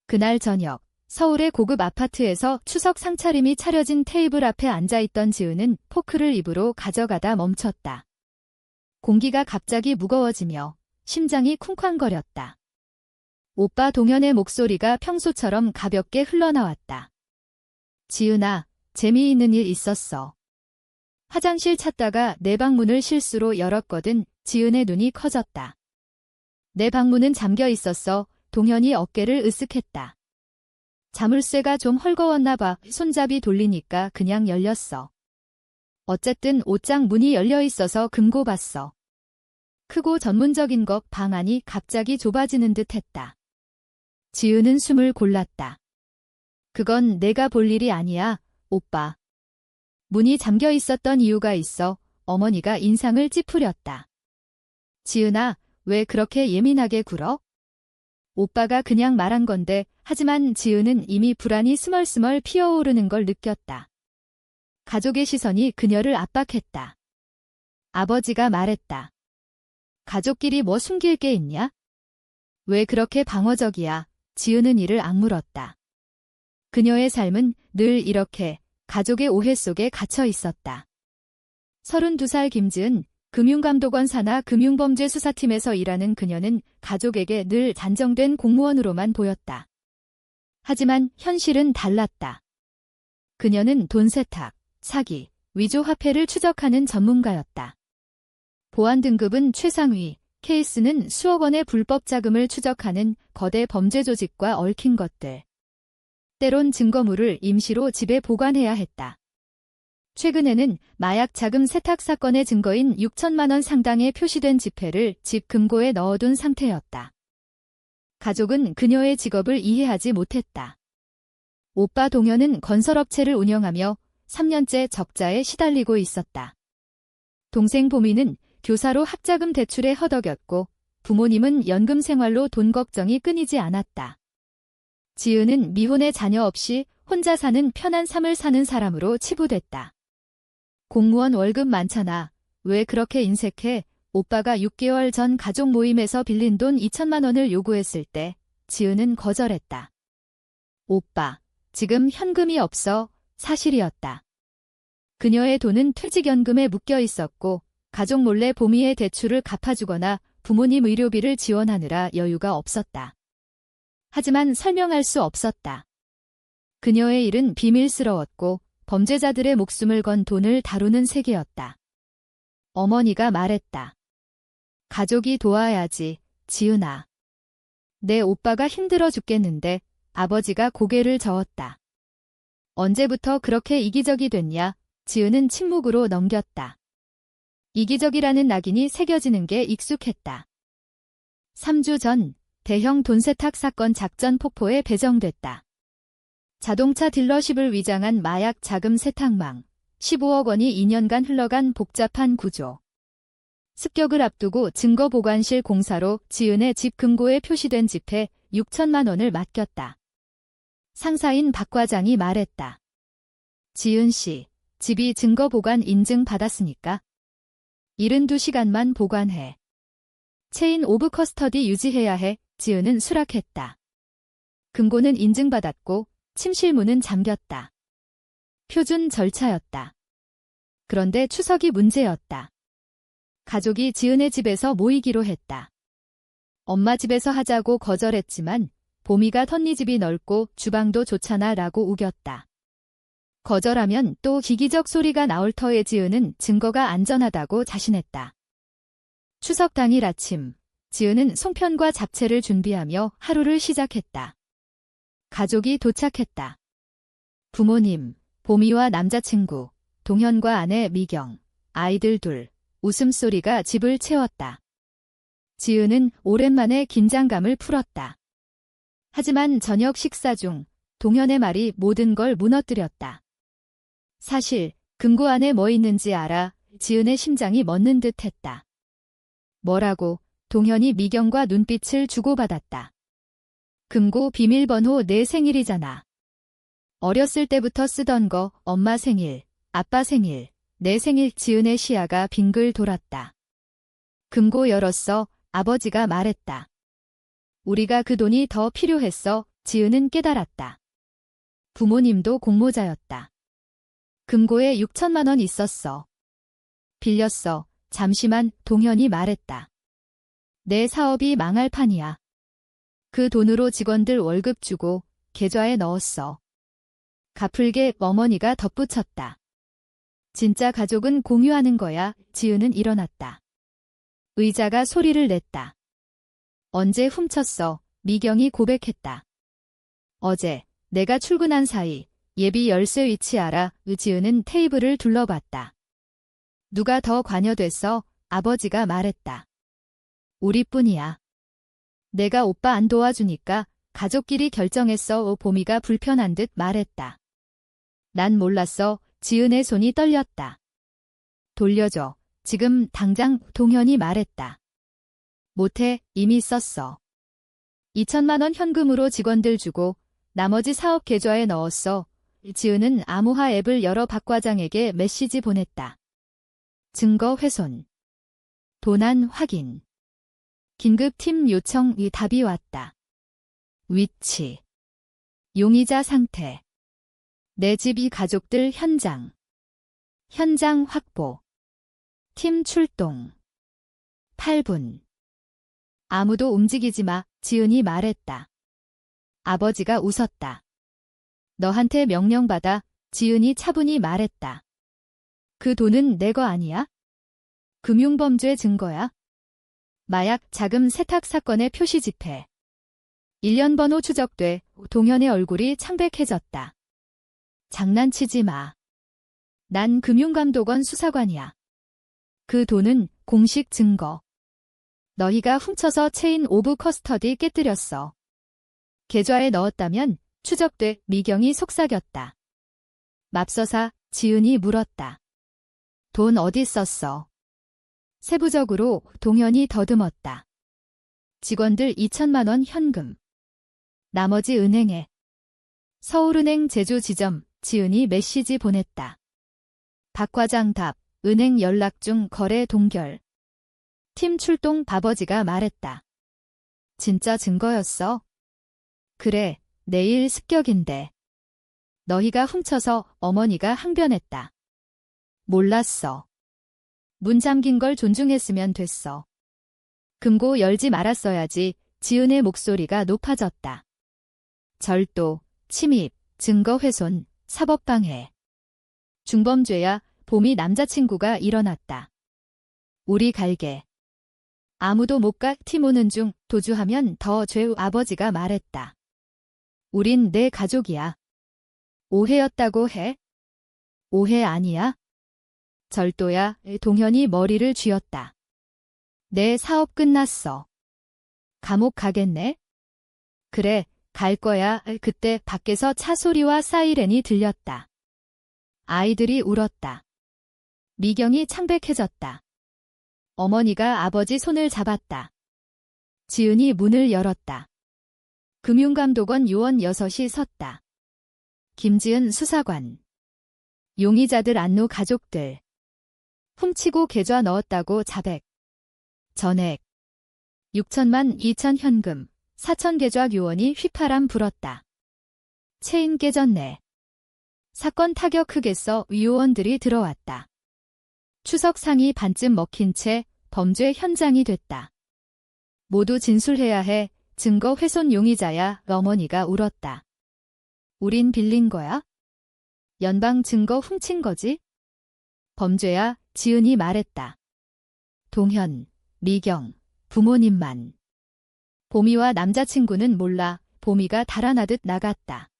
그날 저녁, 서울의 고급 아파트에서 추석 상차림이 차려진 테이블 앞에 앉아있던 지은은 포크를 입으로 가져가다 멈췄다. 공기가 갑자기 무거워지며 심장이 쿵쾅거렸다. 오빠 동현의 목소리가 평소처럼 가볍게 흘러나왔다. 지은아, 재미있는 일 있었어. 화장실 찾다가 내 방문을 실수로 열었거든. 지은의 눈이 커졌다. 내 방문은 잠겨 있었어. 동현이 어깨를 으쓱했다. 자물쇠가 좀 헐거웠나 봐. 손잡이 돌리니까 그냥 열렸어. 어쨌든 옷장 문이 열려 있어서 금고 봤어. 크고 전문적인 것 방 안이 갑자기 좁아지는 듯 했다. 지은은 숨을 골랐다. 그건 내가 볼 일이 아니야, 오빠. 문이 잠겨 있었던 이유가 있어. 어머니가 인상을 찌푸렸다. 지은아, 왜 그렇게 예민하게 굴어? 오빠가 그냥 말한 건데, 하지만 지은은 이미 불안이 스멀스멀 피어오르는 걸 느꼈다. 가족의 시선이 그녀를 압박했다. 아버지가 말했다. 가족끼리 뭐 숨길 게 있냐? 왜 그렇게 방어적이야? 지은은 이를 악물었다. 그녀의 삶은 늘 이렇게 가족의 오해 속에 갇혀 있었다. 32살 김지은, 금융감독원 산하 금융범죄수사팀에서 일하는 그녀는 가족에게 늘 단정된 공무원으로만 보였다. 하지만 현실은 달랐다. 그녀는 돈 세탁, 사기, 위조 화폐를 추적하는 전문가였다. 보안 등급은 최상위, 케이스는 수억 원의 불법 자금을 추적하는 거대 범죄 조직과 얽힌 것들. 때론 증거물을 임시로 집에 보관해야 했다. 최근에는 마약 자금 세탁 사건의 증거인 6천만 원 상당의 표시된 지폐를 집 금고에 넣어둔 상태였다. 가족은 그녀의 직업을 이해하지 못했다. 오빠 동현은 건설업체를 운영하며 3년째 적자에 시달리고 있었다. 동생 보미는 교사로 학자금 대출에 허덕였고 부모님은 연금 생활로 돈 걱정이 끊이지 않았다. 지은은 미혼의 자녀 없이 혼자 사는 편한 삶을 사는 사람으로 치부됐다. 공무원 월급 많잖아. 왜 그렇게 인색해? 오빠가 6개월 전 가족 모임에서 빌린 돈 2천만 원을 요구했을 때 지은은 거절했다. 오빠, 지금 현금이 없어. 사실이었다. 그녀의 돈은 퇴직연금에 묶여 있었고 가족 몰래 보미의 대출을 갚아주거나 부모님 의료비를 지원하느라 여유가 없었다. 하지만 설명할 수 없었다. 그녀의 일은 비밀스러웠고 범죄자들의 목숨을 건 돈을 다루는 세계였다. 어머니가 말했다. 가족이 도와야지, 지은아. 내 오빠가 힘들어 죽겠는데. 아버지가 고개를 저었다. 언제부터 그렇게 이기적이 됐냐? 지은은 침묵으로 넘겼다. 이기적이라는 낙인이 새겨지는 게 익숙했다. 3주 전 대형 돈세탁 사건 작전 폭포에 배정됐다. 자동차 딜러십을 위장한 마약 자금 세탁망, 15억 원이 2년간 흘러간 복잡한 구조. 습격을 앞두고 증거보관실 공사로 지은의 집 금고에 표시된 지폐 6천만 원을 맡겼다. 상사인 박 과장이 말했다. 지은 씨, 집이 증거보관 인증 받았으니까 72시간만 보관해. 체인 오브 커스터디 유지해야 해. 지은은 수락했다. 금고는 인증받았고 침실문은 잠겼다. 표준 절차였다. 그런데 추석이 문제였다. 가족이 지은의 집에서 모이기로 했다. 엄마 집에서 하자고 거절했지만 보미가 턴니 집이 넓고 주방도 좋잖아 라고 우겼다. 거절하면 또 기기적 소리가 나올 터에 지은은 증거가 안전하다고 자신했다. 추석 당일 아침, 지은은 송편과 잡채를 준비하며 하루를 시작했다. 가족이 도착했다. 부모님, 보미와 남자친구, 동현과 아내 미경, 아이들 둘, 웃음소리가 집을 채웠다. 지은은 오랜만에 긴장감을 풀었다. 하지만 저녁 식사 중 동현의 말이 모든 걸 무너뜨렸다. 사실 금고 안에 뭐 있는지 알아? 지은의 심장이 멎는 듯 했다. 뭐라고? 동현이 미경과 눈빛을 주고받았다. 금고 비밀번호 내 생일이잖아. 어렸을 때부터 쓰던 거, 엄마 생일, 아빠 생일, 내 생일. 지은의 시야가 빙글 돌았다. 금고 열었어. 아버지가 말했다. 우리가 그 돈이 더 필요했어. 지은은 깨달았다. 부모님도 공모자였다. 금고에 6천만 원 있었어. 빌렸어. 잠시만, 동현이 말했다. 내 사업이 망할 판이야. 그 돈으로 직원들 월급 주고 계좌에 넣었어. 갚을게. 어머니가 덧붙였다. 진짜 가족은 공유하는 거야. 지은은 일어났다. 의자가 소리를 냈다. 언제 훔쳤어? 미경이 고백했다. 어제 내가 출근한 사이 예비 열쇠 위치 알아? 지은은 테이블을 둘러봤다. 누가 더 관여됐어? 아버지가 말했다. 우리뿐이야. 내가 오빠 안 도와주니까 가족끼리 결정했어. 보미가 불편한 듯 말했다. 난 몰랐어. 지은의 손이 떨렸다. 돌려줘. 지금 당장. 동현이 말했다. 못해. 이미 썼어. 2천만 원 현금으로 직원들 주고 나머지 사업 계좌에 넣었어. 지은은 암호화 앱을 열어 박 과장에게 메시지 보냈다. 증거 훼손. 도난 확인. 긴급팀 요청. 이 답이 왔다. 위치. 용의자 상태. 내 집 이 가족들 현장. 현장 확보. 팀 출동. 8분. 아무도 움직이지 마. 지은이 말했다. 아버지가 웃었다. 너한테 명령받아. 지은이 차분히 말했다. 그 돈은 내 거 아니야? 금융범죄 증거야. 마약 자금 세탁 사건의 표시 집회. 1년 번호 추적돼. 동현의 얼굴이 창백해졌다. 장난치지 마. 난 금융감독원 수사관이야. 그 돈은 공식 증거. 너희가 훔쳐서 체인 오브 커스터디 깨뜨렸어. 계좌에 넣었다면 추적돼. 미경이 속삭였다. 맙서사. 지은이 물었다. 돈 어디 썼어? 세부적으로. 동현이 더듬었다. 직원들 2천만 원 현금. 나머지 은행에. 서울은행 제주지점. 지은이 메시지 보냈다. 박 과장 답. 은행 연락 중. 거래 동결. 팀 출동. 아버지가 말했다. 진짜 증거였어? 그래. 내일 습격인데. 너희가 훔쳐서. 어머니가 항변했다. 몰랐어. 문 잠긴 걸 존중했으면 됐어. 금고 열지 말았어야지. 지은의 목소리가 높아졌다. 절도, 침입, 증거훼손, 사법방해. 중범죄야. 봄이 남자친구가 일어났다. 우리 갈게. 아무도 못 가. 팀 오는 중. 도주하면 더 죄. 아버지가 말했다. 우린 내 가족이야. 오해였다고 해? 오해 아니야? 절도야. 동현이 머리를 쥐었다. 내 사업 끝났어. 감옥 가겠네? 그래, 갈 거야. 그때 밖에서 차 소리와 사이렌이 들렸다. 아이들이 울었다. 미경이 창백해졌다. 어머니가 아버지 손을 잡았다. 지은이 문을 열었다. 금융감독원 요원 6이 섰다. 김지은 수사관. 용의자들 안노 가족들. 훔치고 계좌 넣었다고 자백. 전액. 6천만 2천 현금. 4천 계좌 요원이 휘파람 불었다. 체인 깨졌네. 사건 타격 크겠어. 요원들이 들어왔다. 추석상이 반쯤 먹힌 채 범죄 현장이 됐다. 모두 진술해야 해. 증거 훼손 용의자야. 어머니가 울었다. 우린 빌린 거야? 연방 증거 훔친 거지? 범죄야. 지은이 말했다. 동현, 미경, 부모님만. 봄이와 남자친구는 몰라. 봄이가 달아나듯 나갔다.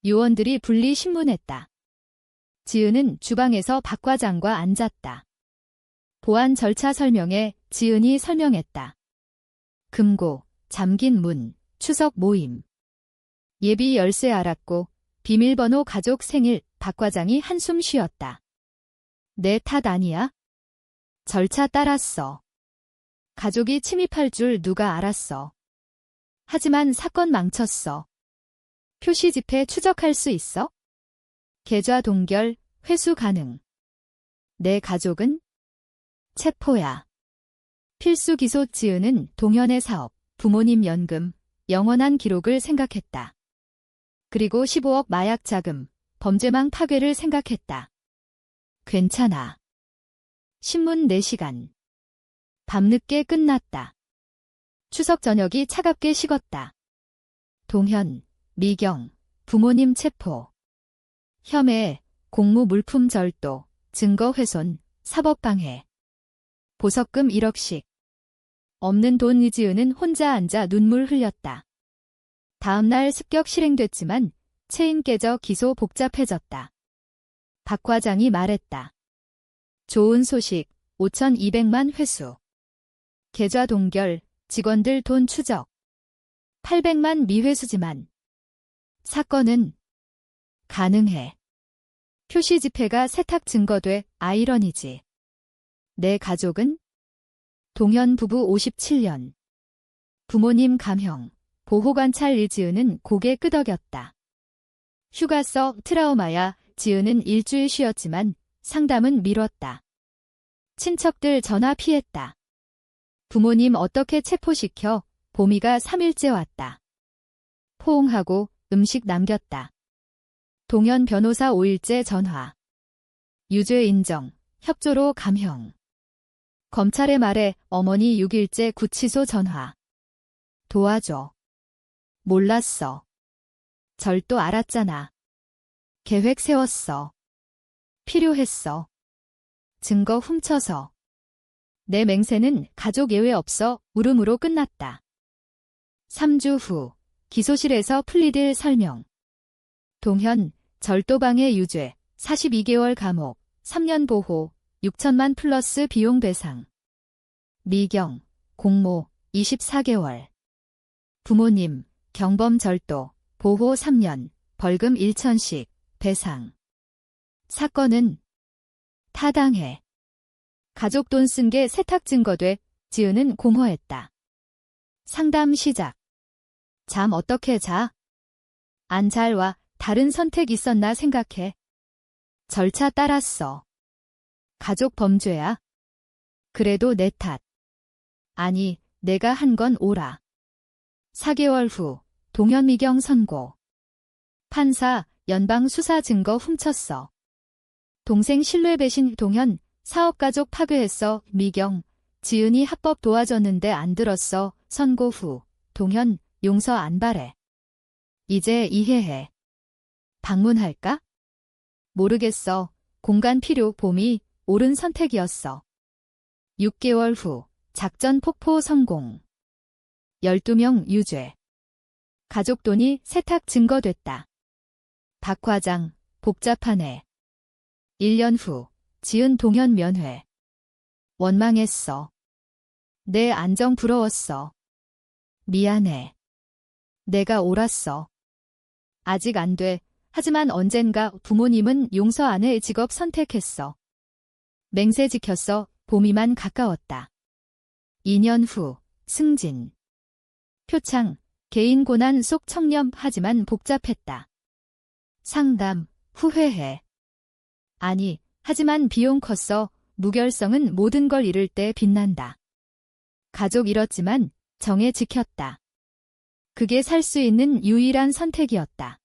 요원들이 분리 신문했다. 지은은 주방에서 박 과장과 앉았다. 보안 절차 설명에. 지은이 설명했다. 금고, 잠긴 문, 추석 모임. 예비 열쇠 알았고 비밀번호 가족 생일. 박 과장이 한숨 쉬었다. 내 탓 아니야? 절차 따랐어. 가족이 침입할 줄 누가 알았어. 하지만 사건 망쳤어. 표시 집회 추적할 수 있어? 계좌 동결, 회수 가능. 내 가족은? 체포야. 필수 기소. 지은은 동현의 사업, 부모님 연금, 영원한 기록을 생각했다. 그리고 15억 마약 자금, 범죄망 파괴를 생각했다. 괜찮아. 신문 4시간. 밤늦게 끝났다. 추석 저녁이 차갑게 식었다. 동현, 미경, 부모님 체포. 혐의, 공무 물품 절도, 증거 훼손, 사법방해. 보석금 1억씩. 없는 돈 이지은은 혼자 앉아 눈물 흘렸다. 다음날 습격 실행됐지만 체인 깨져 기소 복잡해졌다. 박 과장이 말했다. 좋은 소식, 5,200만 회수. 계좌 동결, 직원들 돈 추적. 800만 미회수지만. 사건은 가능해. 표시 집회가 세탁 증거돼 아이러니지. 내 가족은? 동현 부부 57년. 부모님 감형, 보호관찰 이지은은 고개 끄덕였다. 휴가 써 트라우마야. 지은은 일주일 쉬었지만 상담은 미뤘다. 친척들 전화 피했다. 부모님 어떻게 체포시켜? 보미가 3일째 왔다. 포옹하고 음식 남겼다. 동현 변호사 5일째 전화. 유죄 인정, 협조로 감형. 검찰의 말에 어머니 6일째 구치소 전화. 도와줘. 몰랐어. 절도 알았잖아. 계획 세웠어. 필요했어. 증거 훔쳐서. 내 맹세는 가족 예외 없어 울음으로 끝났다. 3주 후 기소실에서 플리딜 설명. 동현, 절도방해 유죄, 42개월 감옥, 3년 보호, 6천만 플러스 비용 배상. 미경, 공모, 24개월. 부모님, 경범 절도, 보호 3년, 벌금 1천씩, 배상. 사건은 타당해. 가족 돈 쓴 게 세탁 증거돼 지은은 공허했다. 상담 시작. 잠 어떻게 자? 안 잘 와. 다른 선택 있었나 생각해. 절차 따랐어. 가족 범죄야. 그래도 내 탓. 아니, 내가 한 건 옳아. 4개월 후 동현미경 선고. 판사, 연방 수사 증거 훔쳤어. 동생 신뢰 배신. 동현, 사업가족 파괴했어. 미경, 지은이 합법 도와줬는데 안 들었어. 선고 후 동현, 용서 안 바래. 이제 이해해. 방문할까? 모르겠어. 공간 필요. 봄이 옳은 선택이었어. 6개월 후 작전 폭포 성공. 12명 유죄. 가족 돈이 세탁 증거됐다. 박 과장, 복잡하네. 1년 후 지은 동현 면회. 원망했어. 내 안정 부러웠어. 미안해. 내가 옳았어. 아직 안 돼. 하지만 언젠가 부모님은 용서 안 해. 직업 선택했어. 맹세 지켰어. 봄이만 가까웠다. 2년 후 승진. 표창, 개인 고난 속 청렴. 하지만 복잡했다. 상담, 후회해. 아니, 하지만 비용 컸어. 무결성은 모든 걸 잃을 때 빛난다. 가족 잃었지만 정에 지켰다. 그게 살 수 있는 유일한 선택이었다.